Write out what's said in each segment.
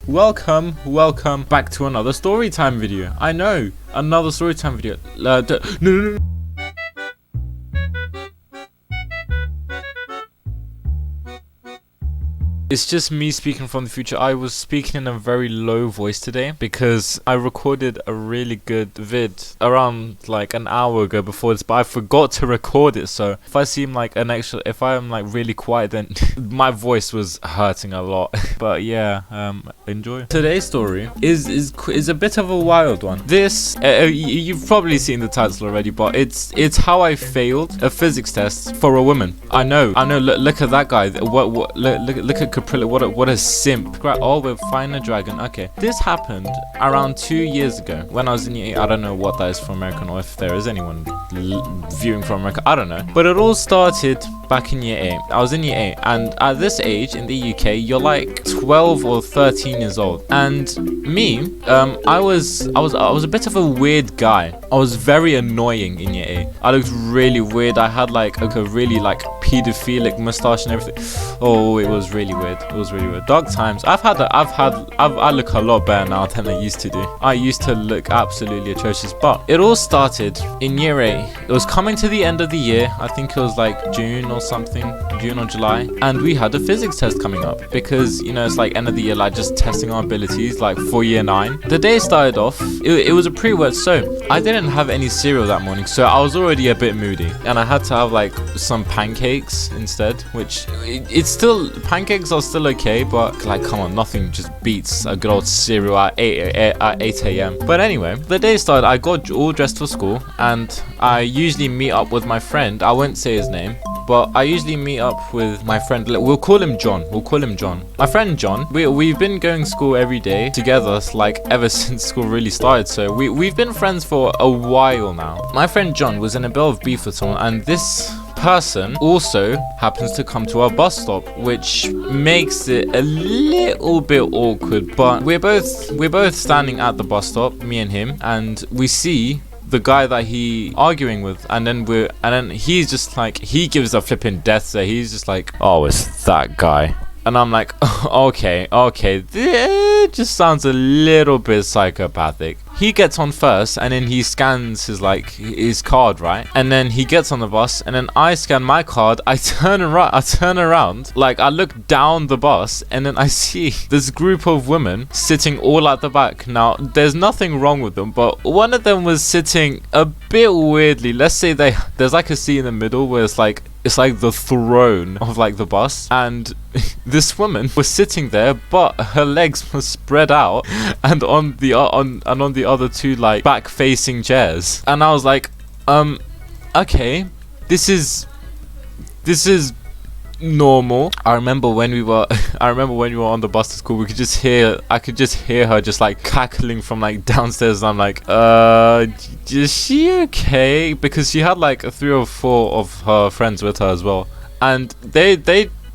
welcome back to another storytime video. I know, another storytime video. No. It's just me speaking from the future. I was speaking in a very low voice today because I recorded a really good vid around like an hour ago before this, but I forgot to record it. So if I seem like if I'm like really quiet, then my voice was hurting a lot. But yeah, enjoy. Today's story is a bit of a wild one. This you've probably seen the title already, but it's how I failed a physics test for a woman. I know. Look at that guy. Look at Caprillix, what a simp. Oh, we're fighting a dragon. Okay, this happened around 2 years ago when I was in year 8. I don't know what that is for American, or if there is anyone viewing from America, I don't know, but it all started back in year 8. I was in year 8, and at this age in the UK, you're like 12 or 13 years old. And me, I was a bit of a weird guy. I was very annoying in year 8. I looked really weird. I had like a really like pedophilic mustache and everything. Oh, it was really weird. It was really weird. Dark times. I look a lot better now than I used to do. I used to look absolutely atrocious. But it all started in year 8. It was coming to the end of the year. I think it was like June or something, June or July, and we had a physics test coming up because, you know, it's like end of the year, like just testing our abilities, like for year 9. The day started off. It was a pre-work, so I didn't have any cereal that morning, so I was already a bit moody, and I had to have like some pancakes instead, which it's still, pancakes are still okay, but like, come on, nothing just beats a good old cereal at 8 a.m. But anyway, the day started. I got all dressed for school, and I usually meet up with my friend. I won't say his name, but I usually meet up with my friend. We'll call him John. My friend John. We've been going to school every day together, like ever since school really started. So we've been friends for a while now. My friend John was in a bit of beef with someone, and this person also happens to come to our bus stop, which makes it a little bit awkward. But we're both standing at the bus stop, me and him, and we see the guy that he arguing with, and then he's just like, he gives a flipping death stare. He's just like, oh, it's that guy. And I'm like, okay, it just sounds a little bit psychopathic. He gets on first, and then he scans his card, right? And then he gets on the bus, and then I scan my card. I turn around, like I look down the bus, and then I see this group of women sitting all at the back. Now, there's nothing wrong with them, but one of them was sitting a bit weirdly. Let's say there's like a seat in the middle where it's like the throne of like the bus, and this woman was sitting there, but her legs were spread out and on the other two like back facing chairs. And I was like, okay, this is normal. I remember when we were on the bus to school, I could just hear her just like cackling from like downstairs, and I'm like, is she okay? Because she had like 3 or 4 of her friends with her as well, and they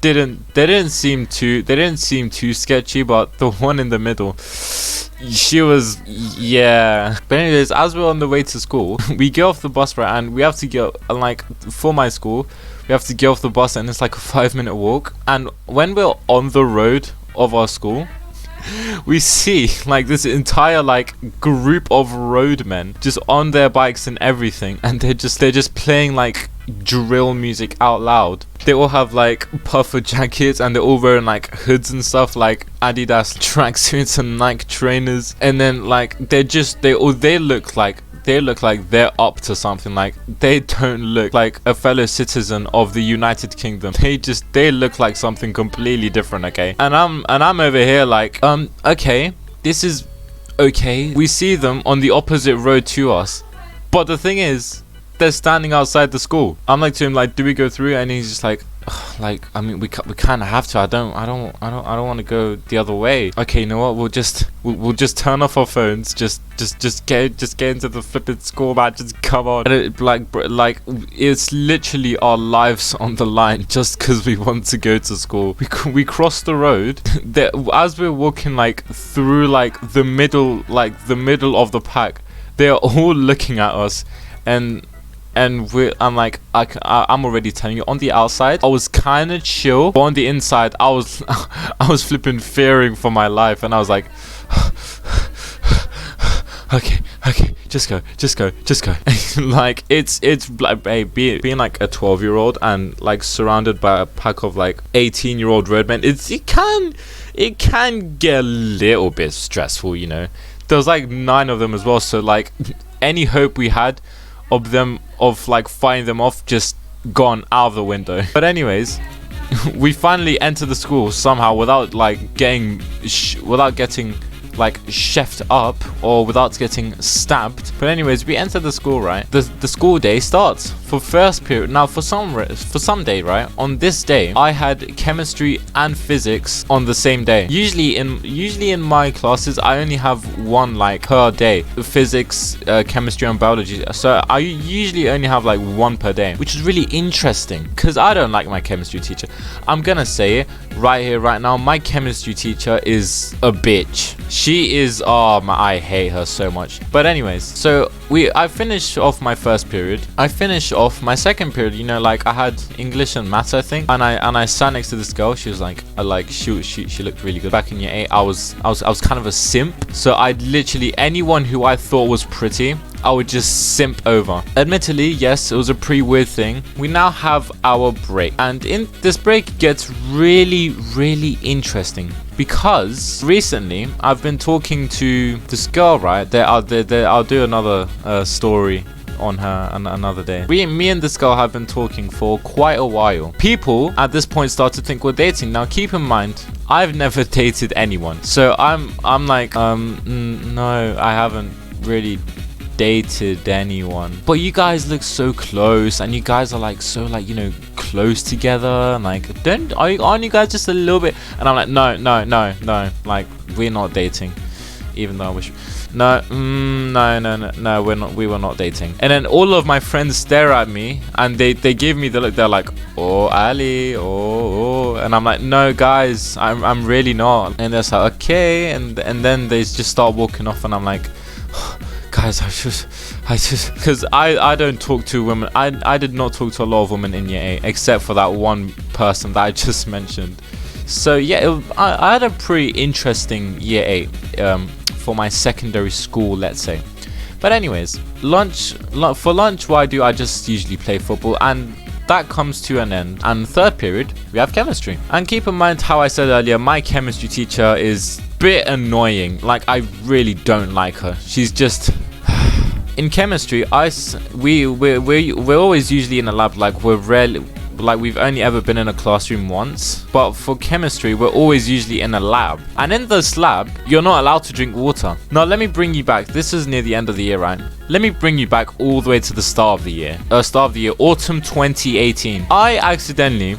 didn't seem too sketchy, but the one in the middle, she was, yeah. But anyways, as we're on the way to school, we get off the bus, right, and we have to get, like, for my school, we have to get off the bus, and it's like a 5-minute walk. And when we're on the road of our school, we see like this entire like group of roadmen just on their bikes and everything, and they're just playing like drill music out loud. They all have like puffer jackets, and they're all wearing like hoods and stuff, like Adidas tracksuits and Nike trainers, and then like they look like they're up to something. Like, they don't look like a fellow citizen of the United Kingdom. They look like something completely different, okay? And I'm over here like, okay, this is okay. We see them on the opposite road to us, but the thing is, they're standing outside the school. I'm like to him, like, do we go through? And he's just like, like, I mean, we kind of have to. I don't want to go the other way. Okay, you know what? We'll just turn off our phones. Just get into the flipping school, man. Just come on. And like it's literally our lives on the line just because we want to go to school. We cross the road. As we're walking like through like the middle of the pack, they're all looking at us, and And I'm like, I'm already telling you, on the outside I was kind of chill, but on the inside I was I was flipping fearing for my life, and I was like okay, just go. Like it's like, hey, being like a 12-year-old and like surrounded by a pack of like 18-year-old roadmen, it can get a little bit stressful, you know. There was like 9 of them as well, so like any hope we had of like fighting them off just gone out of the window. But anyways, we finally entered the school somehow without like getting like chefed up or without getting stabbed. But anyways, we entered the school, right? The school day starts for first period. Now for some day, right, on this day I had chemistry and physics on the same day. Usually in my classes I only have one like per day, physics, chemistry and biology, so I usually only have like one per day, which is really interesting because I don't like my chemistry teacher. I'm gonna say it right here right now, my chemistry teacher is a bitch. She is, I hate her so much. But anyways, so I finished off my first period. I finished off my second period, you know, like I had English and maths, I think, and I sat next to this girl. She was like, she looked really good. Back in year 8, I was kind of a simp, so I'd literally, anyone who I thought was pretty, I would just simp over. Admittedly, yes, it was a pretty weird thing. We now have our break, and in this break gets really, really interesting because recently I've been talking to this girl, right? I'll do another story on her another day. Me and this girl have been talking for quite a while. People at this point start to think we're dating. Now keep in mind, I've never dated anyone, so I'm like, no, I haven't really dated anyone, but you guys look so close, and you guys are like so, like, you know, close together, and like, aren't you guys just a little bit? And I'm like, no, like, we're not dating, even though I wish. No, we were not dating. And then all of my friends stare at me and they give me the look. They're like, oh, Ali, oh, and I'm like, no guys, I'm really not. And they're like, okay, and then they just start walking off, and I'm like, guys, I just because I don't talk to women. I did not talk to a lot of women in year 8 except for that one person that I just mentioned. So yeah, I had a pretty interesting year 8 for my secondary school, let's say. But anyways, for lunch, what I do, I just usually play football, and that comes to an end. And third period, we have chemistry. And keep in mind how I said earlier, my chemistry teacher is bit annoying. Like, I really don't like her. She's just in chemistry, we're always usually in a lab. Like, we've only ever been in a classroom once, but for chemistry we're always usually in a lab, and in this lab you're not allowed to drink water. Now let me bring you back, this is near the end of the year, right? Let me bring you back all the way to the start of the year, autumn 2018. I accidentally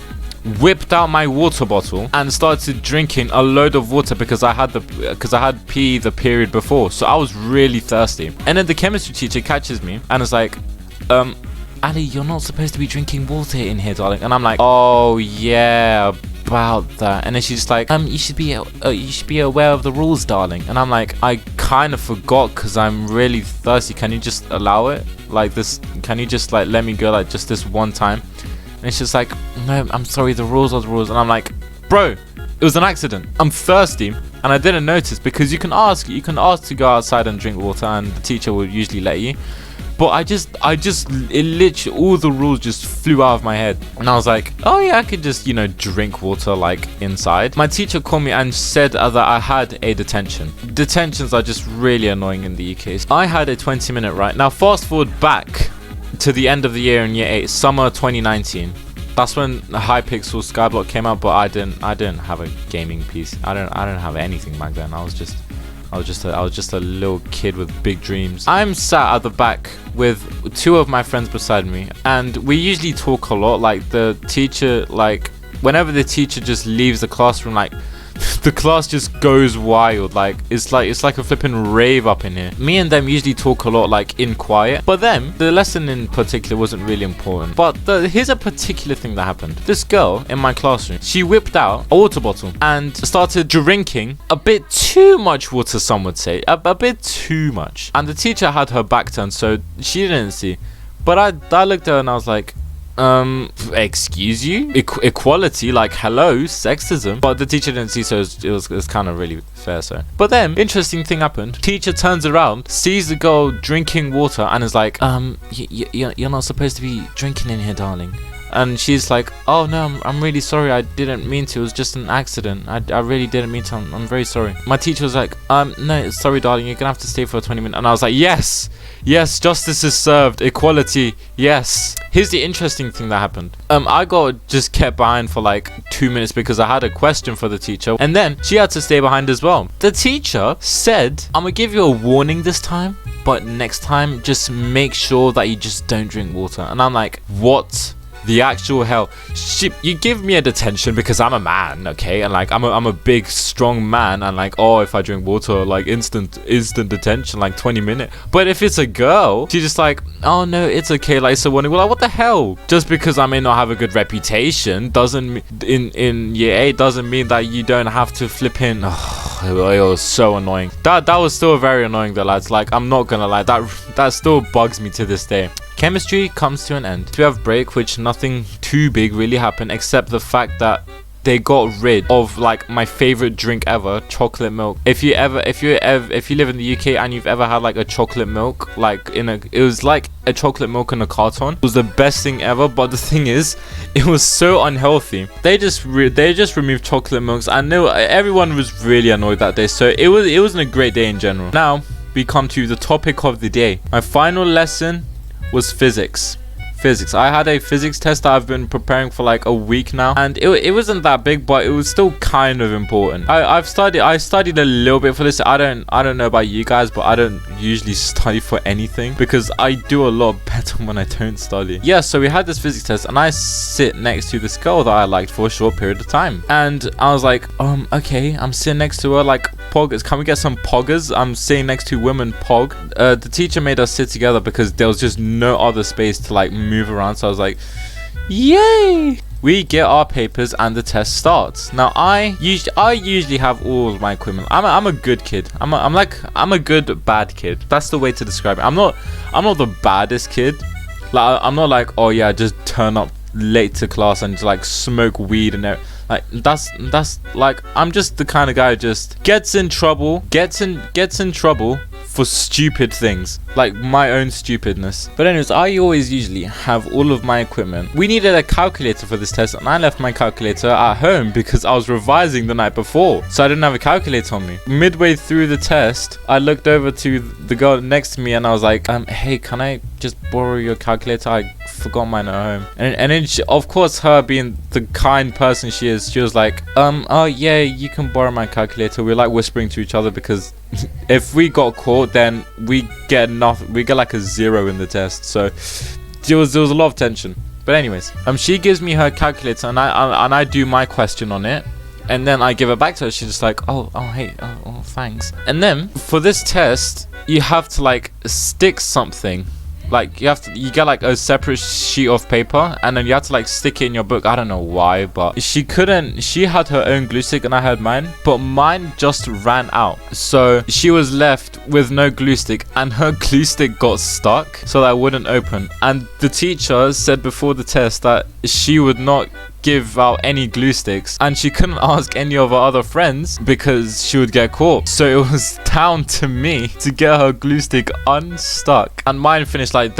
whipped out my water bottle and started drinking a load of water because I had PE the period before, so I was really thirsty. And then the chemistry teacher catches me and is like, Ali, you're not supposed to be drinking water in here, darling. And I'm like, oh yeah, about that. And then she's like, you should be aware of the rules, darling. And I'm like, I kind of forgot because I'm really thirsty. Can you just allow it like this? Can you just like let me go like just this one time? And it's just like, no, I'm sorry, the rules are the rules. And I'm like, bro, it was an accident. I'm thirsty and I didn't notice, because you can ask to go outside and drink water and the teacher will usually let you. But it literally, all the rules just flew out of my head. And I was like, oh yeah, I could just, you know, drink water like inside. My teacher called me and said that I had a detention. Detentions are just really annoying in the UK. So I had a 20-minute right. Now fast forward back to the end of the year in year 8, summer 2019. That's when the Hypixel Skyblock came out, but I didn't have a gaming PC. I don't have anything back then. I was just a little kid with big dreams. I'm sat at the back with 2 of my friends beside me, and we usually talk a lot. Like the teacher, like whenever the teacher just leaves the classroom, like the class just goes wild. Like it's like a flipping rave up in here. Me and them usually talk a lot, like in quiet. But then the lesson in particular wasn't really important. But here's a particular thing that happened. This girl in my classroom, she whipped out a water bottle and started drinking a bit too much water. Some would say a bit too much. And the teacher had her back turned, so she didn't see. But I looked at her and I was like, excuse you? Equality, like, hello, sexism. But the teacher didn't see, so it was kind of really fair. So, but then interesting thing happened. Teacher turns around, sees the girl drinking water, and is like, you're not supposed to be drinking in here, darling. And she's like, oh no, I'm really sorry, I didn't mean to, it was just an accident, I really didn't mean to, I'm very sorry. My teacher was like, no, sorry darling, you're gonna have to stay for 20 minutes. And I was like, yes, justice is served, equality, yes. Here's the interesting thing that happened. I got just kept behind for like 2 minutes because I had a question for the teacher, and then she had to stay behind as well. The teacher said, I'm gonna give you a warning this time, but next time just make sure that you just don't drink water. And I'm like, what the actual hell? You give me a detention because I'm a man, okay, and like I'm a big strong man, and like, oh, if I drink water, like instant detention, like 20 minutes. But if it's a girl, she's just like, oh no, it's okay, like, so when we're like, what the hell? Just because I may not have a good reputation doesn't in year 8 doesn't mean that you don't have to flip in. Oh, it was so annoying. That was still very annoying though, lads. Like, I'm not gonna lie, that still bugs me to this day. Chemistry comes to an end. We have break, which nothing too big really happened except the fact that they got rid of like my favorite drink ever, chocolate milk. If you live in the UK and you've ever had like a chocolate milk, like it was like a chocolate milk in a carton. It was the best thing ever, but the thing is, it was so unhealthy. They just removed chocolate milks. I know everyone was really annoyed that day, so it wasn't a great day in general. Now we come to the topic of the day. My final lesson was physics. I had a physics test that I've been preparing for like a week now, and it wasn't that big, but it was still kind of important. I studied a little bit for this. I don't know about you guys, but I don't usually study for anything because I do a lot better when I don't study. Yeah, so we had this physics test, and I sit next to this girl that I liked for a short period of time, and I was like, okay, I'm sitting next to her, like, poggers, can we get some poggers? I'm sitting next to women pog. The teacher made us sit together because there was just no other space to like move around, so I was like, yay. We get our papers and the test starts. Now I usually have all of my equipment. I'm a good kid. I'm a good bad kid. That's the way to describe it. I'm not the baddest kid. Like, I'm not like, oh yeah, just turn up late to class and just like smoke weed and everything. Like, that's like, I'm just the kind of guy who just gets in trouble for stupid things, like my own stupidness. But anyways, I always usually have all of my equipment. We needed a calculator for this test, and I left my calculator at home because I was revising the night before, so I didn't have a calculator on me. Midway through the test, I looked over to the girl next to me and I was like, hey, can I just borrow your calculator? I forgot mine at home. And then she, of course, her being the kind person she is, she was like, oh yeah, you can borrow my calculator. We're like whispering to each other because if we got caught, then we get nothing. We get like a 0 in the test. So there was a lot of tension. But anyways, she gives me her calculator, and I do my question on it, and then I give it back to her. She's just like, oh hey, oh thanks. And then for this test, you have to like stick something. Like you get like a separate sheet of paper, and then you have to like stick it in your book. I don't know why, but she had her own glue stick and I had mine, but mine just ran out, so she was left with no glue stick, and her glue stick got stuck, so that wouldn't open. And the teacher said before the test that she would not give out any glue sticks, and she couldn't ask any of her other friends because she would get caught. So it was down to me to get her glue stick unstuck, and mine finished like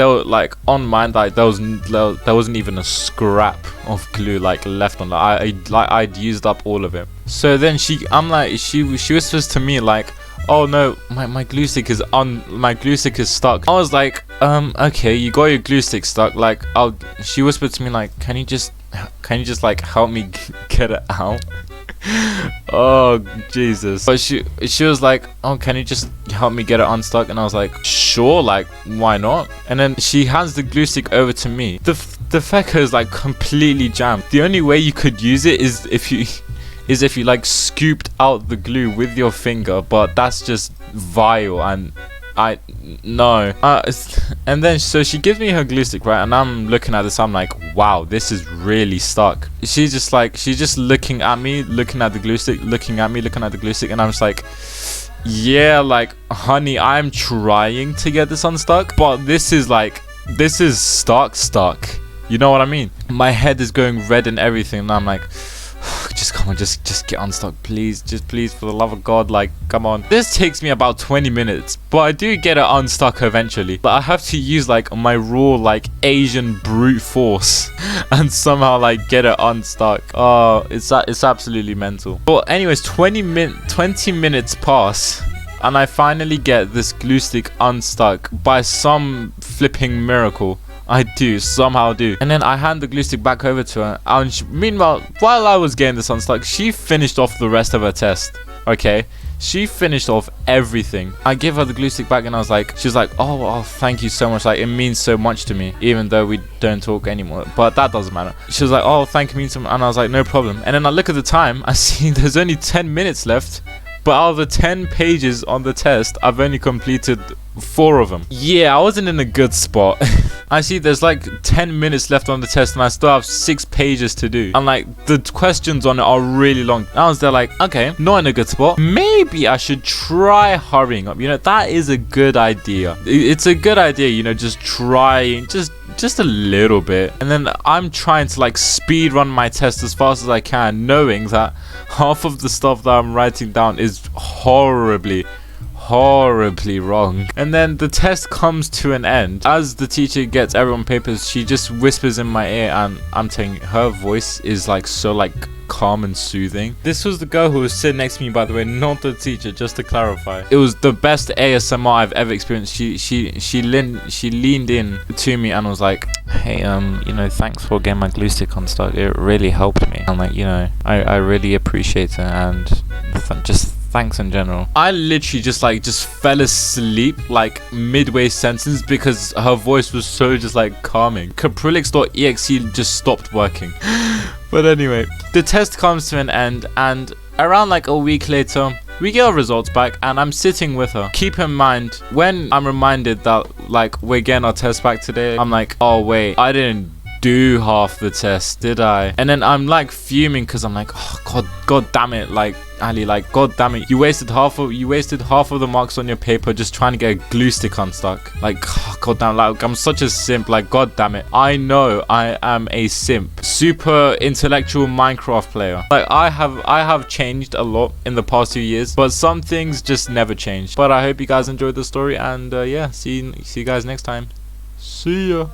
on mine, like there wasn't even a scrap of glue like left on that. I'd used up all of it. So then she whispers to me like, oh no, my glue stick is stuck. I was like, okay, you got your glue stick stuck. Like, she whispered to me like, can you just like help me get it out? Oh Jesus. But she was like, oh, can you just help me get it unstuck? And I was like, sure, like, why not? And then she hands the glue stick over to me. The fecker is like completely jammed. The only way you could use it is if you like scooped out the glue with your finger, but that's just vile, and no. And then so she gives me her glue stick, right, and I'm looking at this, I'm like, wow, this is really stuck. She's just looking at me, looking at the glue stick, looking at me, looking at the glue stick, and I'm just like, yeah, like, honey, I'm trying to get this unstuck, but this is like this is stuck. You know what I mean? My head is going red and everything, and I'm like, just come on, just get unstuck, please. Just please, for the love of God, like, come on. This takes me about 20 minutes, but I do get it unstuck eventually. But I have to use like my raw like Asian brute force and somehow like get it unstuck. Oh, it's absolutely mental. But anyways, 20 minutes pass, and I finally get this glue stick unstuck by some flipping miracle. I somehow do. And then I hand the glue stick back over to her. And meanwhile, while I was getting this unstuck, she finished off the rest of her test. Okay? She finished off everything. I gave her the glue stick back, and I was like, she was like, oh, thank you so much. Like, it means so much to me, even though we don't talk anymore. But that doesn't matter. She was like, oh, thank you, means so much. And I was like, no problem. And then I look at the time. I see there's only 10 minutes left. But out of the 10 pages on the test, I've only completed 4 of them. Yeah, I wasn't in a good spot. I see there's like 10 minutes left on the test, and I still have 6 pages to do. And like, the questions on it are really long. I was there like, okay, not in a good spot. Maybe I should try hurrying up. You know, that is a good idea. It's a good idea, you know, just trying, just a little bit. And then I'm trying to like speed run my test as fast as I can, knowing that half of the stuff that I'm writing down is horribly wrong. And then the test comes to an end. As the teacher gets everyone papers, she just whispers in my ear, and I'm telling you, her voice is like so like calm and soothing. This was the girl who was sitting next to me, by the way, not the teacher, just to clarify. It was the best ASMR I've ever experienced. She leaned in to me and was like, hey, you know, thanks for getting my glue stick unstuck. It really helped me. I'm like, you know, I really appreciate it, and just thanks in general. I literally just fell asleep like midway sentence because her voice was so just like calming. Caprillix.exe just stopped working. But anyway, the test comes to an end, and around like a week later, we get our results back, and I'm sitting with her. Keep in mind, when I'm reminded that like we're getting our test back today, I'm like, oh wait, I didn't do half the test, did I? And then I'm like fuming because I'm like, oh god damn it, like Ali, like god damn it, you wasted half of the marks on your paper just trying to get a glue stick unstuck. Like, oh, god damn, like I'm such a simp, like god damn it. I know I am a simp, super intellectual Minecraft player. Like I have changed a lot in the past 2 years, but some things just never change. But I hope you guys enjoyed the story, and yeah, see you guys next time. See ya.